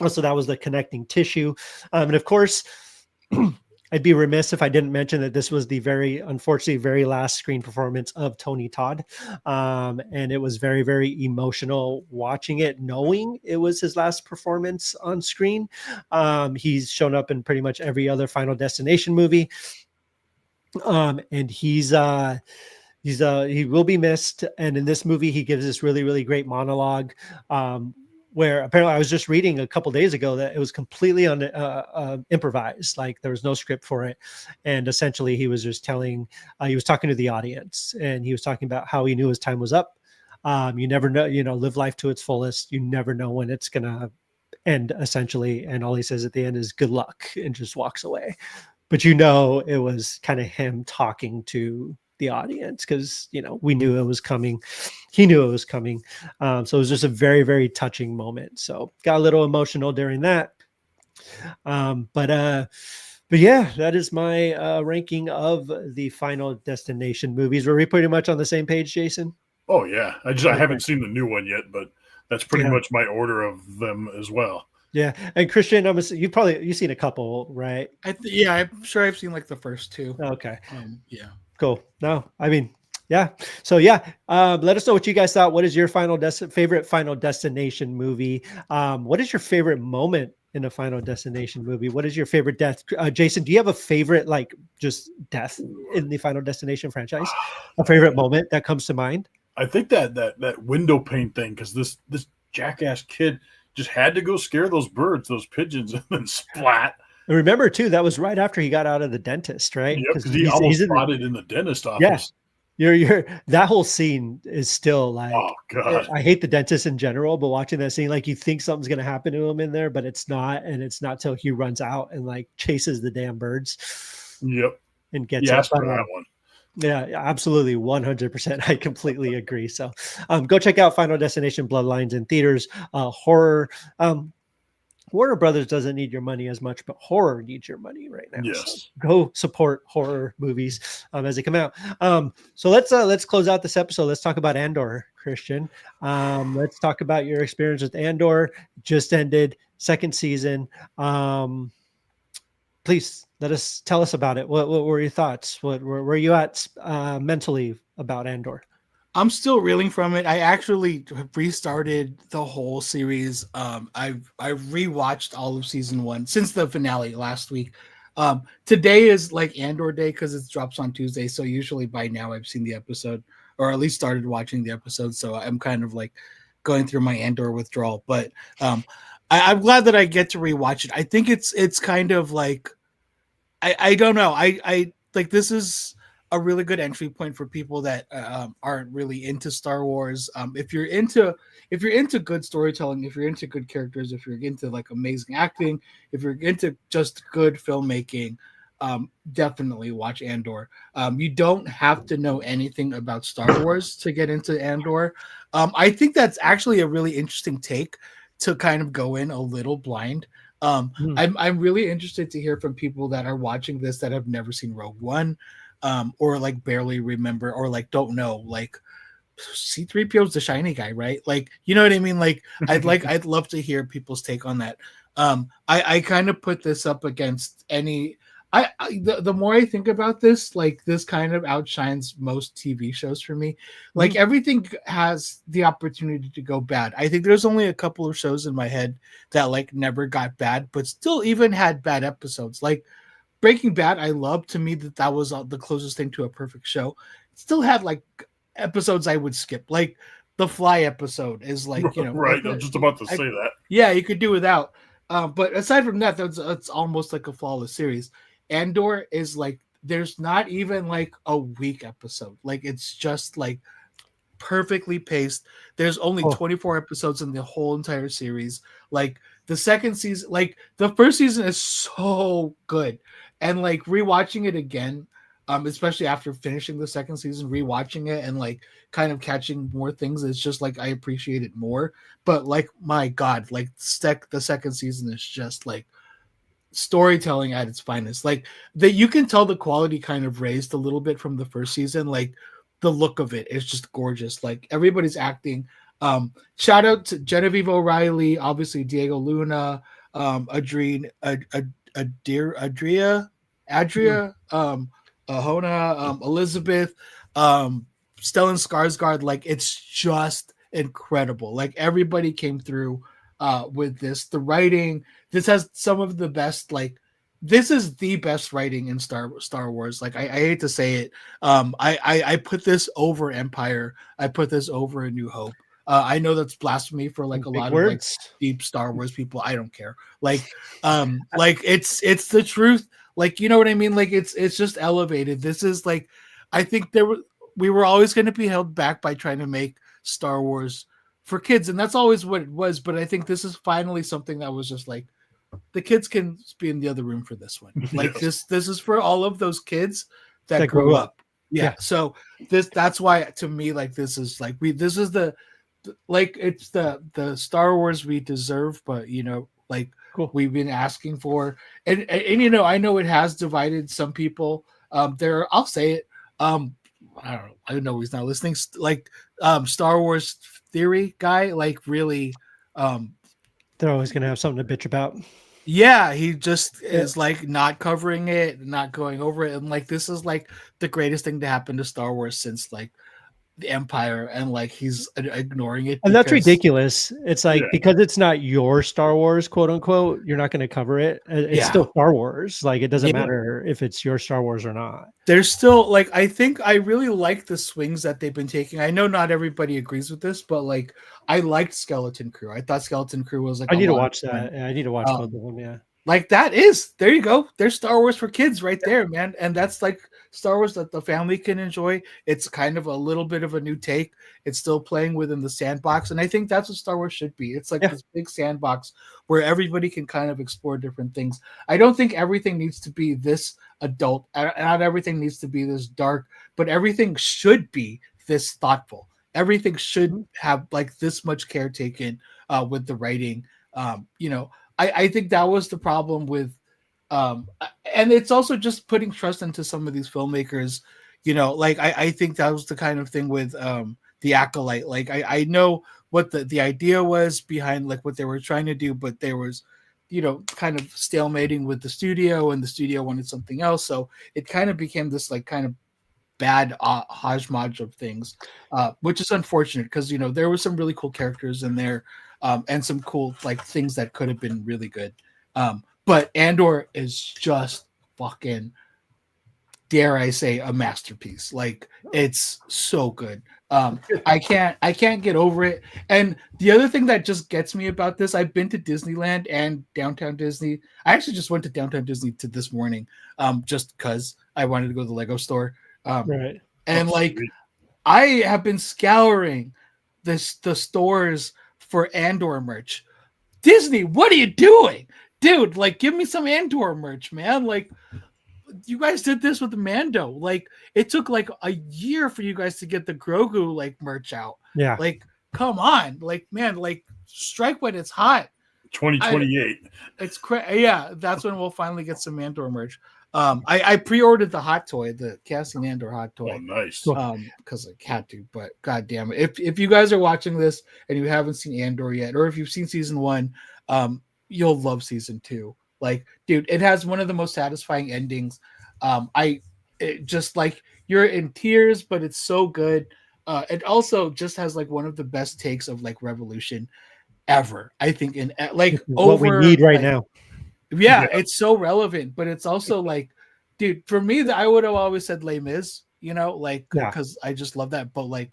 A: Also, that was the connecting tissue. And of course, I'd be remiss if I didn't mention that this was the unfortunately very last screen performance of Tony Todd. And it was very, very emotional watching it, knowing it was his last performance on screen. He's shown up in pretty much every other Final Destination movie. And he will be missed. And in this movie, he gives this really, really great monologue, where apparently I was just reading a couple days ago that it was completely improvised. Like there was no script for it. And essentially he was just he was talking to the audience and he was talking about how he knew his time was up. You never know, live life to its fullest. You never know when it's going to end, essentially. And all he says at the end is good luck and just walks away. But it was kind of him talking to the audience because we knew it was coming. He knew it was coming. So it was just a very, very touching moment. So got a little emotional during that. But yeah, that is my ranking of the Final Destination movies. Were we pretty much on the same page, Jason?
B: Oh yeah, I haven't seen the new one yet, but that's pretty much my order of them as well. Yeah,
A: and Christian, you've seen a couple, right?
C: I'm sure I've seen like the first 2.
A: Okay.
C: Yeah.
A: Cool. No, I mean, Yeah. So yeah, let us know what you guys thought. What is your favorite Final Destination movie? What is your favorite moment in a Final Destination movie? What is your favorite death? Jason, do you have a favorite like just death in the Final Destination franchise? A favorite moment that comes to mind?
B: I think that window pane thing, because this jackass kid just had to go scare those birds, those pigeons, and then splat.
A: And remember too, that was right after he got out of the dentist, right?
B: Yep, because he almost brought it in the dentist office.
A: Yeah. You're that whole scene is still like,
B: oh god,
A: I hate the dentist in general, but watching that scene, like you think something's gonna happen to him in there, but it's not, and it's not till he runs out and like chases the damn birds.
B: Yep,
A: and gets
B: yes for that one.
A: Yeah, absolutely, 100%. I completely agree. So, go check out Final Destination Bloodlines in theaters. Horror. Warner Brothers doesn't need your money as much, but horror needs your money right now.
B: Yes.
A: So go support horror movies as they come out. So let's close out this episode. Let's talk about Andor, Christian. Let's talk about your experience with Andor. Just ended second season. Please tell us about it. What were your thoughts? Where are you at mentally about Andor?
C: I'm still reeling from it. I actually restarted the whole series. I've rewatched all of season 1 since the finale last week. Today is like Andor Day because it drops on Tuesday. So usually by now I've seen the episode, or at least started watching the episode. So I'm kind of like going through my Andor withdrawal. But I'm glad that I get to rewatch it. I think it's kind of like I don't know. I like this is a really good entry point for people that aren't really into Star Wars. If you're into good storytelling, if you're into good characters, if you're into like amazing acting, if you're into just good filmmaking, definitely watch Andor. You don't have to know anything about Star Wars to get into Andor. I think that's actually a really interesting take to kind of go in a little blind. I'm really interested to hear from people that are watching this that have never seen Rogue One. Or like barely remember, or like don't know, like C-3PO's the shiny guy, right? Like, you know what I mean? Like, I'd love to hear people's take on that. I kind of put this up against any. The more I think about this, like this kind of outshines most TV shows for me. Like everything has the opportunity to go bad. I think there's only a couple of shows in my head that like never got bad, but still even had bad episodes. Like Breaking Bad, I love. To me, that was the closest thing to a perfect show. It still had like episodes I would skip. Like the Fly episode is like, you know,
B: right.
C: Like,
B: I'm just about to say that.
C: Yeah, you could do without. But aside from that, that's almost like a flawless series. Andor is like there's not even like a weak episode. Like it's just like perfectly paced. There's only 24 episodes in the whole entire series. Like the second season, like the first season is so good. And like rewatching it again, especially after finishing the second season, rewatching it and like kind of catching more things, it's just like I appreciate it more. But like my God, like the second season is just like storytelling at its finest. Like that you can tell the quality kind of raised a little bit from the first season. Like the look of it is just gorgeous. Like everybody's acting. Shout out to Genevieve O'Reilly, obviously Diego Luna, Adria, Ahona, Elizabeth, Stellan Skarsgård. Like it's just incredible. Like everybody came through with this. The writing, this has some of the best. Like this is the best writing in Star Wars. Like I hate to say it, I put this over Empire. I put this over A New Hope. I know that's blasphemy for like a lot of like deep Star Wars people. I don't care. Like it's the truth. Like, you know what I mean? Like it's just elevated. This is like, I think we were always going to be held back by trying to make Star Wars for kids. And that's always what it was. But I think this is finally something that was just like, the kids can be in the other room for this one. Like this is for all of those kids that grew up. Yeah. So that's why to me, like, this is like, this is the it's the Star Wars we deserve, but you know, like we've been asking for, and you know, I know it has divided some people. I'll say it. I know he's not listening. Like, Star Wars theory guy, like really,
A: they're always going to have something to bitch about.
C: Yeah, he just is like not covering it, not going over it, and like this is like the greatest thing to happen to Star Wars since like the Empire, and like he's ignoring it
A: And that's
C: because
A: ridiculous. It's like,
B: Yeah.
A: because it's not your Star Wars, quote unquote, you're not going to cover it. It's
C: Yeah.
A: still Star Wars. Like, it doesn't
C: Yeah.
A: matter if it's your Star Wars or not.
C: there's still like I think I really like the swings that they've been taking. I know not everybody agrees with this, but like I liked Skeleton Crew. I thought Skeleton Crew was like
A: I need to
C: lot of
A: watch
C: fun.
A: that. I need to watch both of them. Yeah.
C: Like that is there you go. There's Star Wars for kids right there, man. And that's like Star Wars that the family can enjoy. It's kind of a little bit of a new take. It's still playing within the sandbox. And I think that's what Star Wars should be. It's like this big sandbox where everybody can kind of explore different things. I don't think everything needs to be this adult. Not everything needs to be this dark, but everything should be this thoughtful. Everything should have like this much care taken with the writing. I think that was the problem with and it's also just putting trust into some of these filmmakers, like I think that was the kind of thing with the Acolyte. Like I know what the idea was behind like what they were trying to do, but there was kind of stalemating with the studio, and the studio wanted something else, so it kind of became this like kind of bad hodgepodge of things, which is unfortunate because there were some really cool characters in there, and some cool like things that could have been really good. But Andor is just fucking, dare I say, a masterpiece. Like it's so good. I can't get over it. And the other thing that just gets me about this, I've been to Disneyland and Downtown Disney. I actually just went to Downtown Disney this morning, just because I wanted to go to the Lego store.
A: Right.
C: And like I have been scouring the stores for Andor merch. Disney, what are you doing? Dude, like give me some Andor merch, man. Like you guys did this with the Mando. Like it took like a year for you guys to get the Grogu like merch out.
A: Yeah.
C: Like come on. Like man, like strike when it's hot.
B: 2028.
C: It's crazy. Yeah, that's when we'll finally get some Andor merch. I pre-ordered the hot toy, the Cassian Andor hot toy.
B: Oh, nice.
C: Because I had to, but god damn it. If you guys are watching this and you haven't seen Andor yet, or if you've seen season 1, you'll love season 2. Like, dude, it has one of the most satisfying endings. It just like you're in tears, but it's so good. It also just has like one of the best takes of like Revolution ever. I think in like
A: what we need right now.
C: Yeah, it's so relevant, but it's also like, dude, for me, I would have always said Les Mis, because I just love that. But like,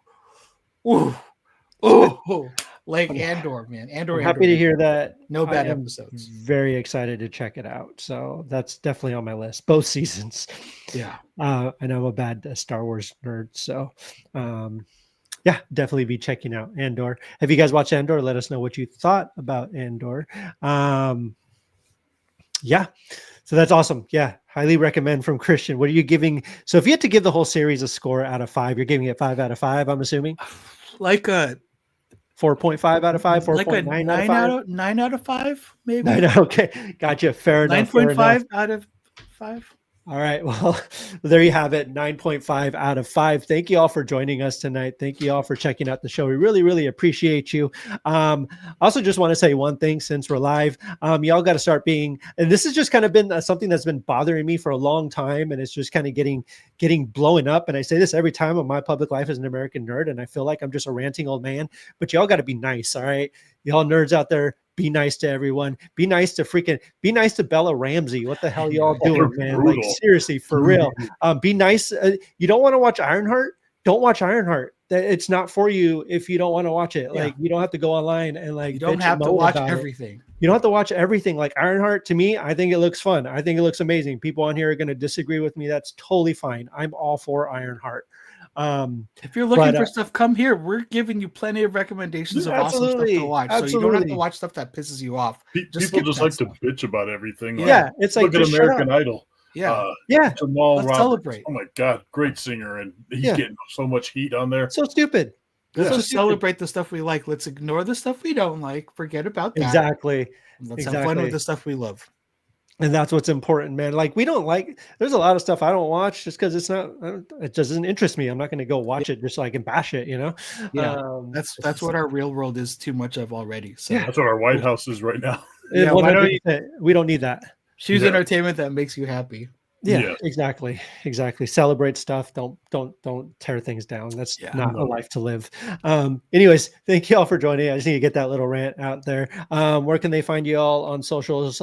C: like Andor, man, Andor.
A: I'm happy to hear that.
C: No bad episodes.
A: Very excited to check it out. So that's definitely on my list. Both seasons.
C: Yeah.
A: I know I'm a bad Star Wars nerd, so yeah, definitely be checking out Andor. Have you guys watched Andor? Let us know what you thought about Andor. Yeah, so that's awesome. Yeah, highly recommend from Christian. What are you giving? So if you had to give the whole series a score out of 5, you're giving it 5 out of 5, I'm assuming?
C: Like a
A: 4.5 out of 5, 4.9
C: like a 9 out of 5, maybe.
A: Okay, gotcha. Fair enough.
C: 9.5 out of 5.
A: All right. Well, there you have it. 9.5 out of 5. Thank you all for joining us tonight. Thank you all for checking out the show. We really, really appreciate you. Also just want to say one thing since we're live. Y'all got to start being, and this has just kind of been something that's been bothering me for a long time. And it's just kind of getting blown up. And I say this every time on My Public Life as an American Nerd. And I feel like I'm just a ranting old man, but y'all got to be nice. All right. Y'all nerds out there, be nice to everyone. Be nice to Bella Ramsey. What the hell y'all doing, man? Like seriously, for real. Be nice. You don't want to watch Ironheart? Don't watch Ironheart. It's not for you if you don't want to watch it.
C: Yeah.
A: Like you don't have to go online and like
C: you don't have to watch everything.
A: You don't have to watch everything. Like Ironheart, to me, I think it looks fun. I think it looks amazing. People on here are going to disagree with me. That's totally fine. I'm all for Ironheart.
C: If you're looking for stuff, come here. We're giving you plenty of recommendations of awesome stuff to watch. So you don't have to watch stuff that pisses you off.
B: People just like to bitch about everything.
A: Yeah, it's like
B: look at American Idol.
C: Yeah,
B: Jamal
C: Let's
B: Roberts.
C: Celebrate.
B: Oh my God, great singer, and he's getting so much heat on there.
A: So stupid.
C: Let's just celebrate the stuff we like. Let's ignore the stuff we don't like. Forget about that.
A: Exactly.
C: Let's have fun with the stuff we love.
A: And that's what's important, man. Like there's a lot of stuff I don't watch just because it doesn't interest me. I'm not going to go watch it just so I can bash it,
C: Yeah, that's what our real world is too much of already. So
B: that's what our White House is right now.
C: Yeah, why don't you
A: 100%. We don't need that.
C: choose
B: Yeah.
C: entertainment that makes you happy?
A: Yeah,
B: Yes.
A: exactly. Celebrate stuff. Don't tear things down. That's
C: Yeah.
A: not a
B: No.
A: life to live. Anyways, thank you all for joining. I just need to get that little rant out there. Where can they find you all on socials?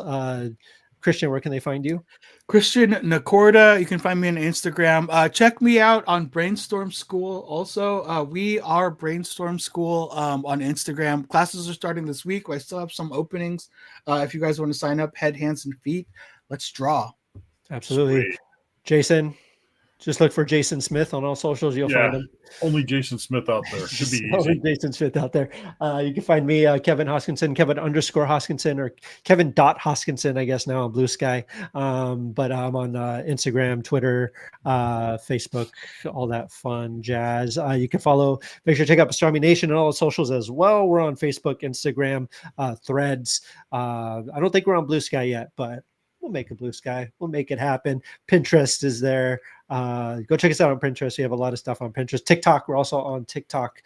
A: Christian, where can they find you?
C: Christian Nakorda. You can find me on Instagram. Check me out on Brainstorm School. Also, we are Brainstorm School on Instagram. Classes are starting this week. I still have some openings. If you guys want to sign up, head, hands, and feet. Let's draw.
A: Absolutely.
B: Sweet.
A: Jason, just look for Jason Smith on all socials. You'll
B: Yeah.
A: find him.
B: Only Jason Smith out there. Should be
A: Only
B: easy.
A: Jason Smith out there. You can find me, Kevin Hoskinson, Kevin_Hoskinson, or Kevin.Hoskinson, I guess now on Blue Sky. But I'm on Instagram, Twitter, Facebook, all that fun jazz. You can make sure to check out Pastrami Nation and all the socials as well. We're on Facebook, Instagram, Threads. I don't think we're on Blue Sky yet, but we'll make a Blue Sky. We'll make it happen. Pinterest is there. Go check us out on Pinterest. We have a lot of stuff on Pinterest. TikTok, we're also on TikTok.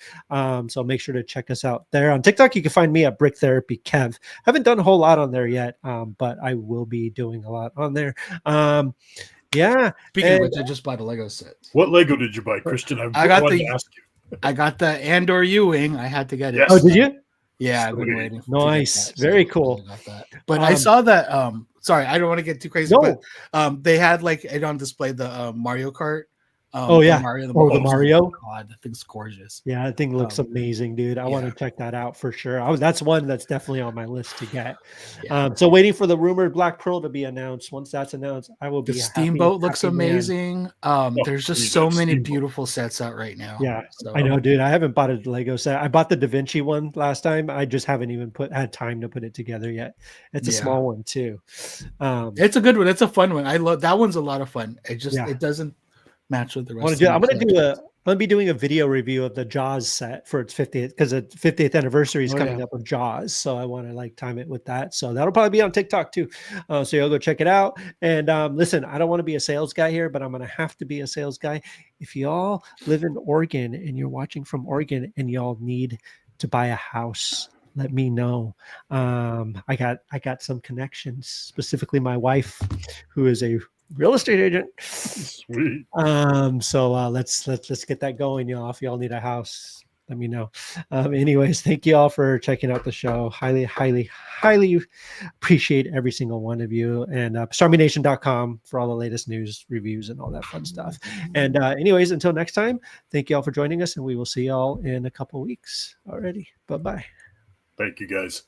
A: So make sure to check us out there. On TikTok, you can find me at Brick Therapy Kev. Haven't done a whole lot on there yet, but I will be doing a lot on there. Yeah.
C: Speaking of which, I just bought a Lego set.
B: What Lego did you buy, Christian?
C: I got
B: wanted
C: the-
B: to ask you.
C: I got the Andor U-Wing. I had to get it.
B: Yes.
A: Oh, did you?
C: Yeah, I've been
B: Sweet.
C: waiting.
A: Nice.
C: To get that,
A: Very
C: so
A: cool.
C: I got that. But I saw that. Sorry, I don't want to get too crazy.
A: No.
C: But they had like it on display the Mario Kart.
A: Oh, yeah.
C: The Mario.
A: The Mario.
C: God, that thing's gorgeous.
A: Yeah, that thing looks amazing, dude. I want to check that out for sure. That's one that's definitely on my list to get.
C: Yeah.
A: So waiting for the rumored Black Pearl to be announced. Once that's announced, I will be
C: The
A: a
C: Steamboat looks
A: happy man.
C: amazing. There's just
B: geez,
C: so
B: that
C: many
B: Steamboat.
C: beautiful sets out right now.
A: Yeah,
C: So,
A: I know, dude. I haven't bought a Lego set. I bought the Da Vinci one last time. I just haven't even had time to put it together yet. It's a
C: Yeah.
A: small one too.
C: It's a good one. It's a fun one. I love that one's a lot of fun.
A: Yeah.
C: It doesn't match with the rest.
A: I'm gonna be doing a video review of the Jaws set for its 50th because the 50th anniversary is coming up of Jaws. So I want to like time it with that. So that'll probably be on TikTok too. So you'll go check it out. And listen, I don't want to be a sales guy here, but I'm gonna have to be a sales guy. If y'all live in Oregon and you're watching from Oregon and y'all need to buy a house, let me know. I got some connections, specifically my wife, who is a real estate agent.
B: Sweet.
A: So let's get that going, y'all. If y'all need a house, let me know. Anyways, thank you all for checking out the show. Highly appreciate every single one of you. And PastramiNation.com for all the latest news, reviews, and all that fun stuff. And anyways, until next time, thank you all for joining us, and we will see y'all in a couple weeks already. Bye-bye.
B: Thank you, guys.